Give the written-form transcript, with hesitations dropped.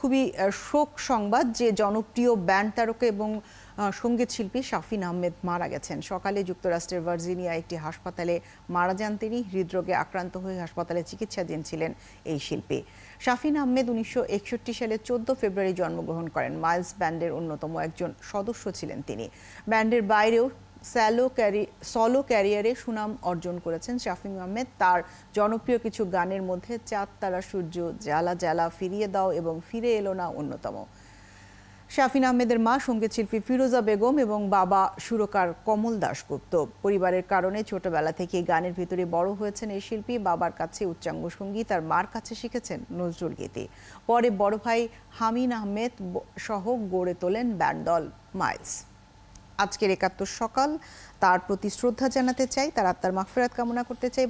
খুবই শোক সংবাদ যে জনপ্রিয় ব্যান্ড তারকা এবং সঙ্গীত শিল্পী শাফিন আহমেদ মারা গেছেন। সকালে যুক্তরাষ্ট্রের ভার্জিনিয়া একটি হাসপাতালে মারা যান তিনি। হৃদরোগে আক্রান্ত হয়ে হাসপাতালে চিকিৎসাধীন ছিলেন এই শিল্পী। শাফিন আহমেদ 1961 সালে 14 ফেব্রুয়ারি জন্মগ্রহণ করেন। মাইলস ব্যান্ডের অন্যতম একজন সদস্য ছিলেন তিনি। ব্যান্ডের বাইরেও সলো ক্যারিয়ারে সুনাম অর্জন করেছেন শাফিন আহমেদ। তার জনপ্রিয় কিছু গানের মধ্যে চাঁদ তারা সূর্য, জ্বালা জ্বালা, ফিরিয়ে দাও এবং ফিরে এলো না অন্যতম। শাফিন আহমেদের মা সঙ্গীত শিল্পী ফিরোজা বেগম এবং বাবা সুরকার কমল দাশগুপ্ত। পরিবারের কারণে ছোটবেলা থেকে গানের ভিতরে বড় হয়েছেন এই শিল্পী। বাবার কাছে উচ্চাঙ্গ সঙ্গীত আর মার কাছে শিখেছেন নজরুল গীতি। পরে বড় ভাই হামিন আহমেদ সহ গড়ে তোলেন ব্যান্ড দল মাইলস। আজকের ৭১ সকাল তার প্রতি শ্রদ্ধা জানাতে চাই, তার আত্মার মাগফিরাত কামনা করতে চাই।